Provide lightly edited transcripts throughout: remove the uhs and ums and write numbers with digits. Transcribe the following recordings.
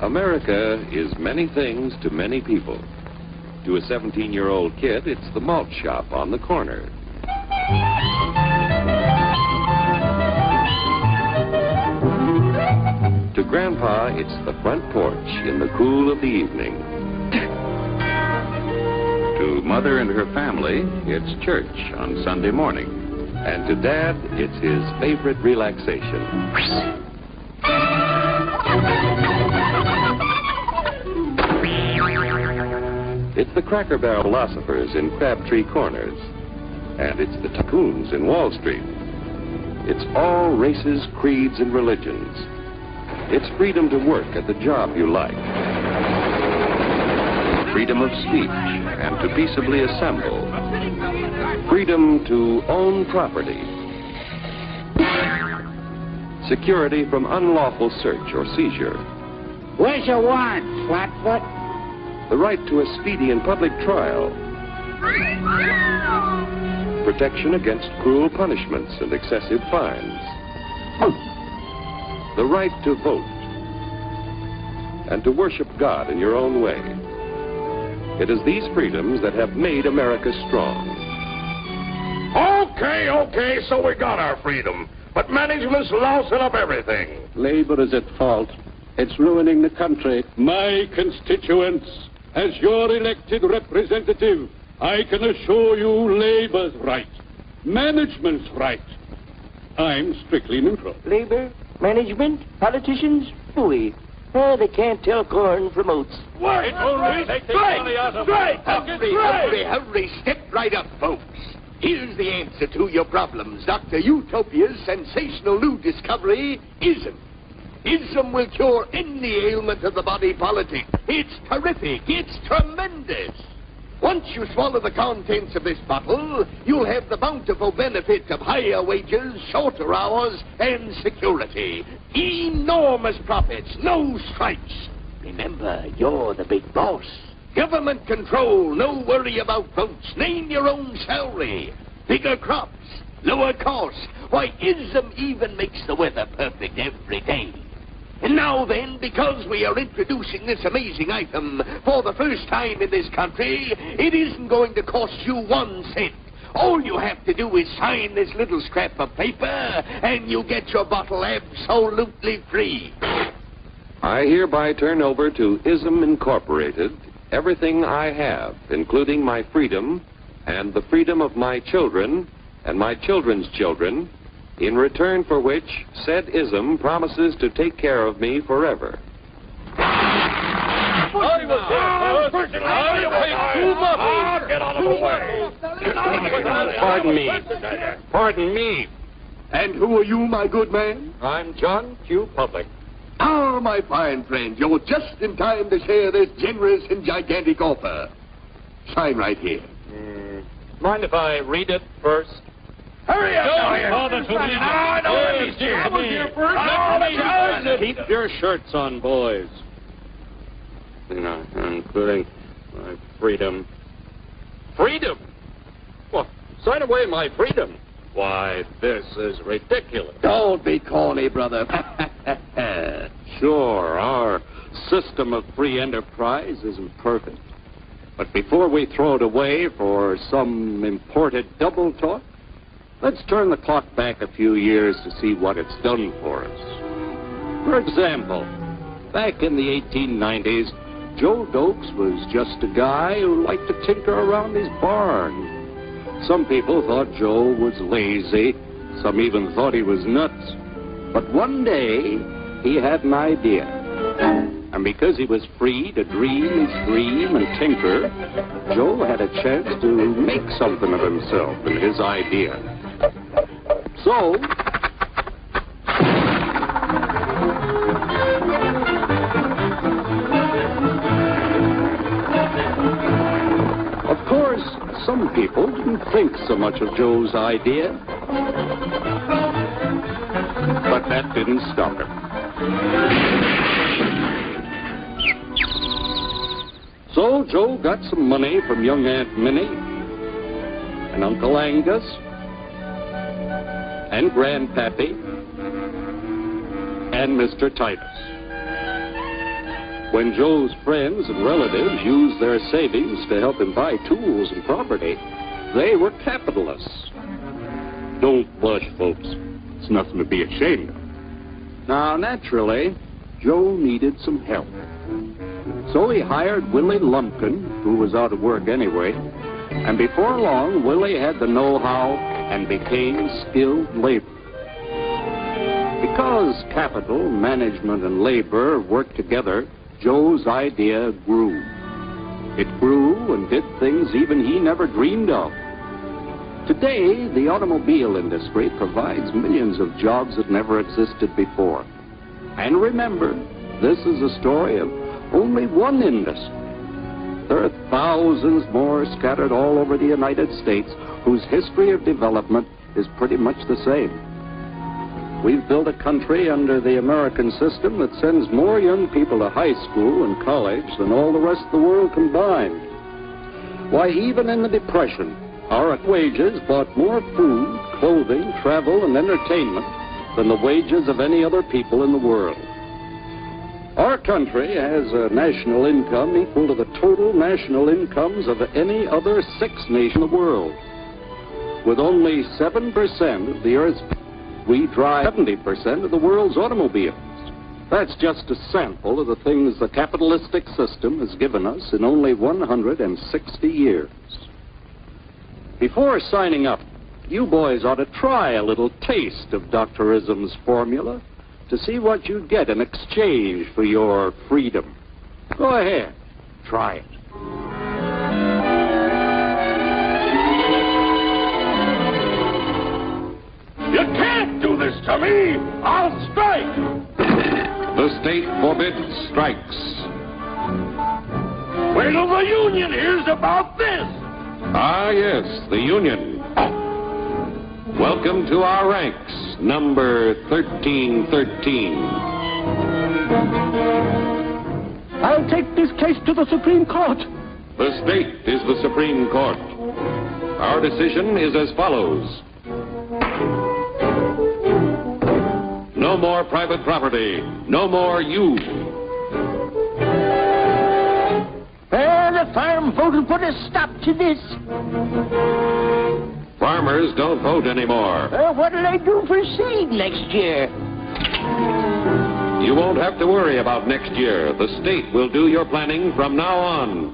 America is many things to many people. To a 17-year-old kid, it's the malt shop on the corner. To Grandpa, it's the front porch in the cool of the evening. To Mother and her family, it's church on Sunday morning. And to Dad, it's his favorite relaxation. It's the Cracker Barrel philosophers in Crabtree Corners. And it's the tycoons in Wall Street. It's all races, creeds, and religions. It's freedom to work at the job you like. Freedom of speech and to peaceably assemble. Freedom to own property. Security from unlawful search or seizure. Where's your warrant, Flatfoot? The right to a speedy and public trial. Protection against cruel punishments and excessive fines. The right to vote. And to worship God in your own way. It is these freedoms that have made America strong. Okay, so we got our freedom. But management's lousing up everything. Labor is at fault. It's ruining the country. My constituents, as your elected representative, I can assure you Labor's right. Management's right. I'm strictly neutral. Labor, management, politicians, phooey. Oh, they can't tell corn from oats. What? Hurry, step right up, folks. Here's the answer to your problems. Dr. Utopia's sensational new discovery, ISM. ISM will cure any ailment of the body politic. It's terrific. It's tremendous. Once you swallow the contents of this bottle, you'll have the bountiful benefit of higher wages, shorter hours, and security. Enormous profits, no strikes. Remember, you're the big boss. Government control, no worry about votes. Name your own salary. Bigger crops, lower costs. Why, ISM even makes the weather perfect every day. And now then, because we are introducing this amazing item for the first time in this country, it isn't going to cost you 1 cent. All you have to do is sign this little scrap of paper, and you get your bottle absolutely free. I hereby turn over to ISM Incorporated everything I have, including my freedom and the freedom of my children and my children's children, in return for which said ISM promises to take care of me forever. Get out of the way. Pardon me. And who are you, my good man? I'm John Q. Public. Ah, my fine friend, you're just in time to share this generous and gigantic offer. Sign right here. Mind if I read it first? Hurry up! Keep your shirts on, boys. Including my freedom. Freedom? Well, sign away my freedom. Why, this is ridiculous. Don't be corny, brother. Sure, our system of free enterprise isn't perfect. But before we throw it away for some imported double talk, let's turn the clock back a few years to see what it's done for us. For example, back in the 1890s, Joe Dokes was just a guy who liked to tinker around his barn. Some people thought Joe was lazy. Some even thought he was nuts. But one day, he had an idea. And because he was free to dream his dream and tinker, Joe had a chance to make something of himself and his idea. So, of course, some people didn't think so much of Joe's idea. But that didn't stop him. So Joe got some money from young Aunt Minnie and Uncle Angus and Grandpappy and Mr. Titus. When Joe's friends and relatives used their savings to help him buy tools and property, they were capitalists. Don't blush, folks. It's nothing to be ashamed of. Now, naturally, Joe needed some help. So he hired Willie Lumpkin, who was out of work anyway, and before long, Willie had the know-how and became skilled labor. Because capital, management, and labor worked together, Joe's idea grew. It grew and did things even he never dreamed of. Today, the automobile industry provides millions of jobs that never existed before. And remember, this is a story of only one industry. There are thousands more scattered all over the United States whose history of development is pretty much the same. We've built a country under the American system that sends more young people to high school and college than all the rest of the world combined. Why, even in the Depression, our wages bought more food, clothing, travel, and entertainment than the wages of any other people in the world. Our country has a national income equal to the total national incomes of any other sixth nation in the world. With only 7% of the Earth's we drive 70% of the world's automobiles. That's just a sample of the things the capitalistic system has given us in only 160 years. Before signing up, you boys ought to try a little taste of Dr. Ism's formula to see what you'd get in exchange for your freedom. Go ahead, try it. You can't do this to me! I'll strike! The state forbids strikes. Wait till the union hears about this! Ah, yes, the union. Welcome to our ranks, number 1313. I'll take this case to the Supreme Court. The state is the Supreme Court. Our decision is as follows. No more private property. No more you. The farm vote will put a stop to this. Farmers don't vote anymore. What'll they do for seed next year? You won't have to worry about next year. The state will do your planning from now on.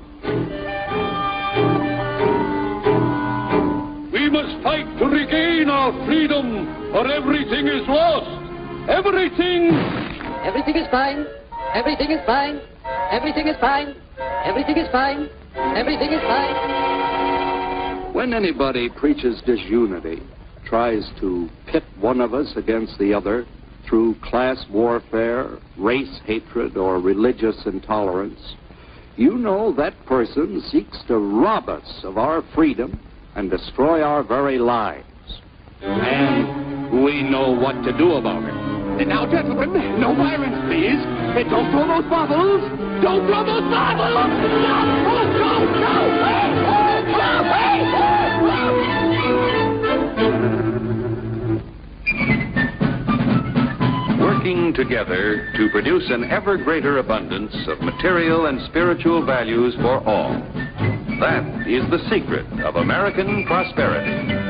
We must fight to regain our freedom, or everything is lost. Everything! Everything is fine. Everything is fine. Everything is fine. Everything is fine. Everything is fine. When anybody preaches disunity, tries to pit one of us against the other through class warfare, race hatred, or religious intolerance, you know that person seeks to rob us of our freedom and destroy our very lives. And we know what to do about it. Now, gentlemen, no violence, please. Don't throw those bottles. Don't throw those bottles. No, no, no. Working together to produce an ever greater abundance of material and spiritual values for all. That is the secret of American prosperity.